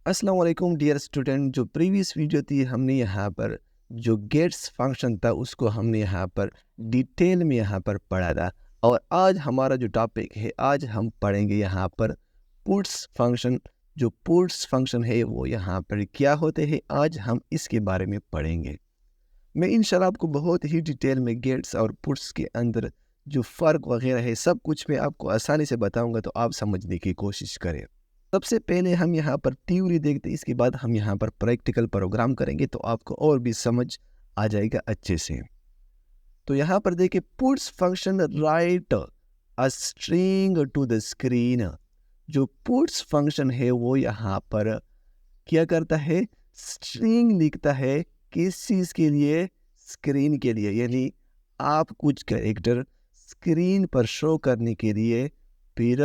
अस्सलाम वालेकुम dear student. जो प्रीवियस वीडियो थी हमने यहाँ पर जो गेट्स फंक्शन था उसको हमने यहाँ पर डिटेल में यहाँ पर पढ़ा था। और आज हमारा जो टॉपिक है, आज हम पढ़ेंगे यहाँ पर पुट्स फंक्शन। जो पुट्स फंक्शन है वो यहाँ पर क्या होते हैं, आज हम इसके बारे में पढ़ेंगे। मैं इंशाल्लाह आपको बहुत ही डिटेल में गेट्स और पुट्स के अंदर जो फ़र्क वगैरह है सब कुछ मैं आपको आसानी से बताऊंगा, तो आप समझने की कोशिश करें। सबसे पहले हम यहाँ पर थ्योरी देखते हैं, इसके बाद हम यहाँ पर प्रैक्टिकल प्रोग्राम करेंगे तो आपको और भी समझ आ जाएगा अच्छे से। तो यहाँ पर देखिए, puts function write a string to the screen. जो पुट्स फंक्शन है वो यहाँ पर क्या करता है, स्ट्रिंग लिखता है। किस चीज़ के लिए? स्क्रीन के लिए। यानी आप कुछ कैरेक्टर स्क्रीन पर शो करने के लिए फिर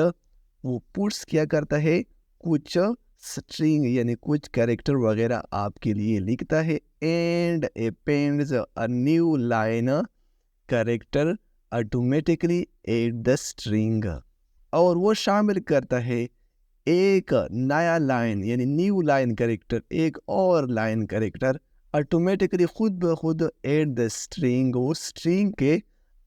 वो पुट्स क्या करता है, कुछ स्ट्रिंग यानी कुछ कैरेक्टर वगैरह आपके लिए लिखता है। And happens a new line character automatically at the string. और वो शामिल करता है एक नया लाइन यानी न्यू लाइन कैरेक्टर, एक और लाइन कैरेक्टर ऑटोमेटिकली खुद ब खुद एट द स्ट्रिंग। वो स्ट्रिंग के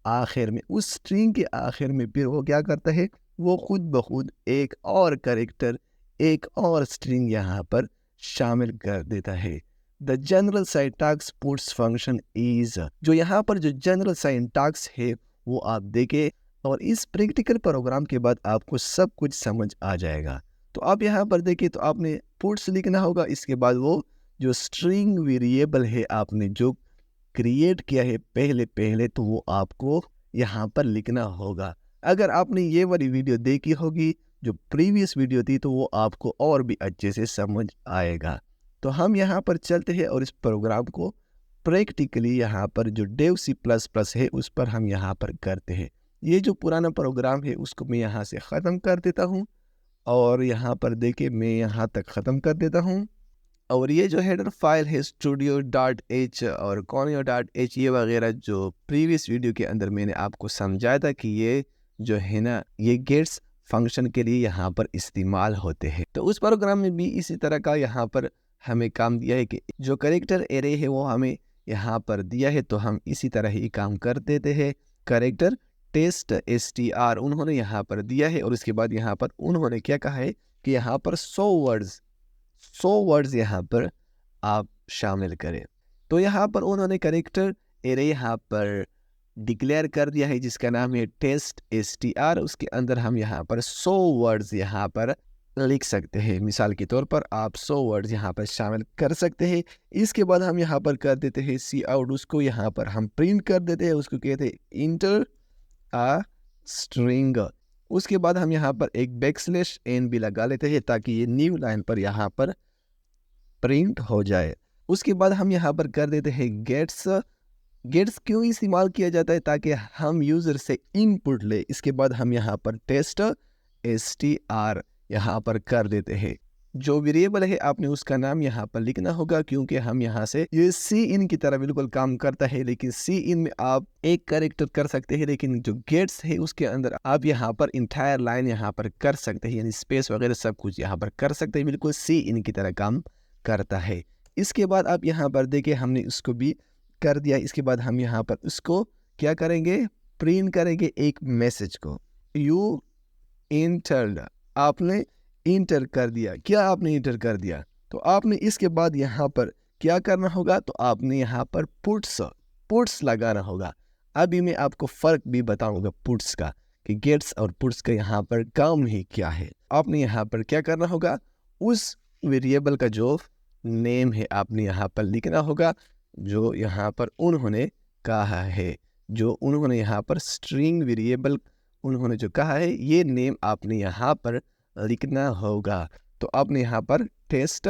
आखिर में, उस स्ट्रिंग के आखिर में फिर वो क्या करता है, वो खुद ब खुद एक और कैरेक्टर, एक और स्ट्रिंग यहाँ पर शामिल कर देता है। The general syntax puts function is, जो यहाँ पर जो जनरल सिंटैक्स है वो आप देखें और इस प्रैक्टिकल प्रोग्राम के बाद आपको सब कुछ समझ आ जाएगा। तो आप यहाँ पर देखिए, तो आपने पुट्स लिखना होगा, इसके बाद वो जो स्ट्रिंग वेरिएबल है आपने जो क्रिएट किया है पहले तो वो आपको यहाँ पर लिखना होगा। अगर आपने ये वाली वीडियो देखी होगी जो प्रीवियस वीडियो थी, तो वो आपको और भी अच्छे से समझ आएगा। तो हम यहाँ पर चलते हैं और इस प्रोग्राम को प्रैक्टिकली यहाँ पर जो डेव C++ है उस पर हम यहाँ पर करते हैं। ये जो पुराना प्रोग्राम है उसको मैं यहाँ से ख़त्म कर देता हूँ और यहाँ पर देखिए मैं यहाँ तक ख़त्म कर देता हूँ। और ये जो हेडर फाइल है studio.h और conio.h, ये वगैरह जो प्रीवियस वीडियो के अंदर मैंने आपको समझाया था कि ये जो है ना, ये गेट्स फंक्शन के लिए यहाँ पर इस्तेमाल होते हैं। तो उस प्रोग्राम में भी इसी तरह का यहाँ पर हमें काम दिया है कि जो कैरेक्टर एरे है वो हमें यहाँ पर दिया है, तो हम इसी तरह ही काम कर देते हैं। कैरेक्टर टेस्ट str उन्होंने यहाँ पर दिया है और इसके बाद यहाँ पर उन्होंने क्या कहा है कि यहाँ पर 100 वर्ड्स यहाँ पर आप शामिल करें। तो यहाँ पर उन्होंने कैरेक्टर एरे यहाँ पर डिक्लेयर कर दिया है जिसका नाम है टेस्ट str। उसके अंदर हम यहाँ पर 100 वर्ड्स यहाँ पर लिख सकते हैं। मिसाल के तौर पर आप 100 वर्ड्स यहाँ पर शामिल कर सकते हैं। इसके बाद हम यहाँ पर कर देते हैं सी आउट, उसको यहाँ पर हम प्रिंट कर देते हैं, उसको कहते हैं इंटर आ स्ट्रिंग। उसके बाद हम यहाँ पर एक \n भी लगा लेते हैं ताकि ये न्यू लाइन पर यहाँ पर प्रिंट हो जाए। उसके बाद हम यहाँ पर कर देते हैं गेट्स। गेट्स क्यों इस्तेमाल किया जाता है? ताकि हम यूज़र से इनपुट ले। इसके बाद हम यहाँ पर टेस्ट str यहाँ पर कर देते हैं। जो वेरिएबल है आपने उसका नाम यहाँ पर लिखना होगा, क्योंकि हम यहाँ से ये सी इन की तरह बिल्कुल काम करता है, लेकिन सी इन में आप एक कैरेक्टर कर सकते हैं, लेकिन जो गेट्स है उसके अंदर आप यहाँ पर इंटायर लाइन यहाँ पर कर सकते हैं, यानी स्पेस वगैरह सब कुछ यहाँ पर कर सकते हैं, बिल्कुल सी इन की तरह काम करता है। इसके बाद आप यहाँ पर देखिए हमने उसको भी कर दिया। इसके बाद हम यहाँ पर उसको क्या करेंगे, प्रिंट करेंगे एक मैसेज को। यू इंटर्ड, आपने इंटर कर दिया। क्या आपने इंटर कर दिया? तो आपने इसके बाद यहाँ पर क्या करना होगा, तो आपने यहाँ पर पुट्स लगाना होगा। अभी मैं आपको फ़र्क भी बताऊंगा पुट्स का कि गेट्स और पुट्स का यहाँ पर काम ही क्या है। आपने यहाँ पर क्या करना होगा, उस वेरिएबल का जो नेम है आपने यहाँ पर लिखना होगा जो यहाँ पर उन्होंने कहा है। जो उन्होंने यहाँ पर स्ट्रिंग वेरिएबल उन्होंने जो कहा है ये नेम आपने यहाँ पर लिखना होगा। तो आपने यहाँ पर टेस्ट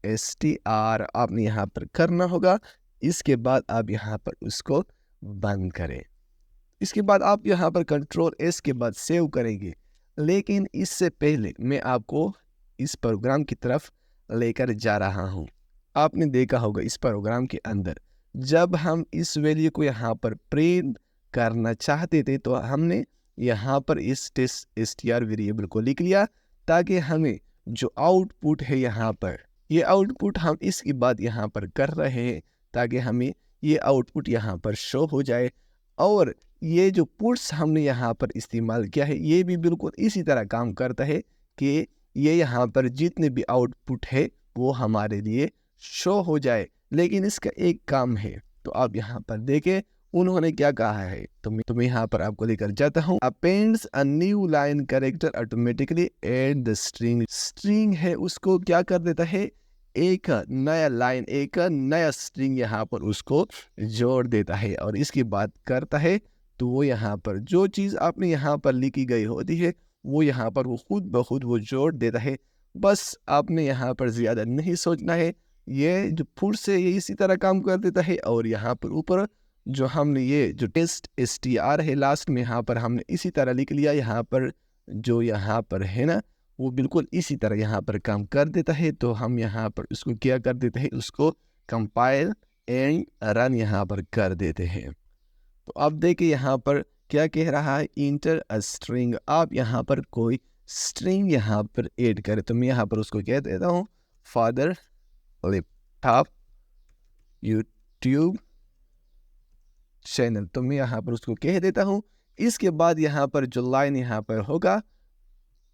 str आपने यहाँ पर करना होगा। इसके बाद आप यहाँ पर उसको बंद करें। इसके बाद आप यहाँ पर Ctrl+S के बाद सेव करेंगे। लेकिन इससे पहले मैं आपको इस प्रोग्राम की तरफ लेकर जा रहा हूँ। आपने देखा होगा इस प्रोग्राम के अंदर जब हम इस वैल्यू को यहाँ पर प्रिंट करना चाहते थे तो हमने यहाँ पर इस टेस्ट str वेरिएबल को लिख लिया ताकि हमें जो आउटपुट है यहाँ पर, ये आउटपुट हम इसकी बात यहाँ पर कर रहे हैं ताकि हमें ये आउटपुट यहाँ पर शो हो जाए। और ये जो पुट्स हमने यहाँ पर इस्तेमाल किया है ये भी बिल्कुल इसी तरह काम करता है कि ये यहाँ पर जितने भी आउटपुट है वो हमारे लिए शो हो जाए। लेकिन इसका एक काम है, तो आप यहाँ पर देखें उन्होंने क्या कहा है। तो मैं यहाँ पर आपको लेकर जाता हूँ। Appends a new line character automatically add the string. String है उसको क्या कर देता है, एक नया लाइन, एक नया स्ट्रिंग यहाँ पर उसको जोड़ देता है और इसकी बात करता है। तो वो यहाँ पर जो चीज़ आपने यहाँ पर लिखी गई होती है वो यहाँ पर वो खुद ब खुद वो जोड़ देता है। बस आपने यहाँ पर ज़्यादा नहीं सोचना है। ये जो पुट्स है ये इसी तरह काम कर देता है। और यहाँ पर ऊपर जो हमने ये जो टेस्ट str है लास्ट में यहाँ पर हमने इसी तरह लिख लिया। यहाँ पर जो यहाँ पर है ना वो बिल्कुल इसी तरह यहाँ पर काम कर देता है। तो हम यहाँ पर उसको क्या कर देते हैं, उसको कंपाइल एंड रन यहाँ पर कर देते हैं। तो अब देखिए यहाँ पर क्या कह रहा है, इंटर अ स्ट्रिंग। आप यहाँ पर कोई स्ट्रिंग यहाँ पर ऐड करें। तो मैं यहाँ पर उसको कह देता हूँ फादर लैपटॉप यूट्यूब चैनल। तो मैं यहाँ पर उसको कह देता हूँ। इसके बाद यहाँ पर जो लाइन यहाँ पर होगा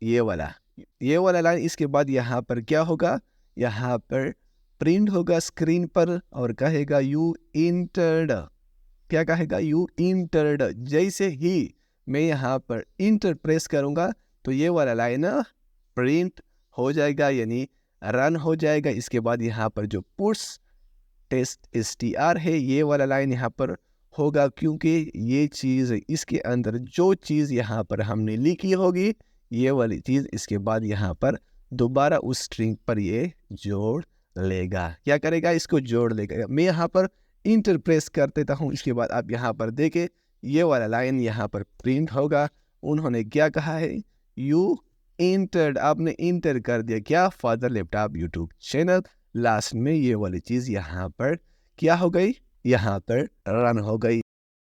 ये वाला लाइन, इसके बाद यहाँ पर क्या होगा, यहाँ पर प्रिंट होगा स्क्रीन पर और कहेगा यू इंटर्ड। क्या कहेगा, यू इंटर्ड। जैसे ही मैं यहाँ पर इंटर प्रेस करूँगा तो ये वाला लाइन प्रिंट हो जाएगा यानी रन हो जाएगा। इसके बाद यहाँ पर जो पुट्स टेस्ट str है ये वाला लाइन यहाँ पर होगा, क्योंकि ये चीज़ इसके अंदर जो चीज़ यहाँ पर हमने लिखी होगी ये वाली चीज़ इसके बाद यहाँ पर दोबारा उस स्ट्रिंग पर ये जोड़ लेगा। क्या करेगा, इसको जोड़ लेगा। मैं यहाँ पर इंटर प्रेस कर देता हूँ। इसके बाद आप यहाँ पर देखें ये वाला लाइन यहाँ पर प्रिंट होगा। उन्होंने क्या कहा है, यू इंटर्ड, आपने इंटर कर दिया क्या, father laptop YouTube channel. Last में ये वाली चीज़ यहाँ पर क्या हो गई, यहाँ पर रन हो गई।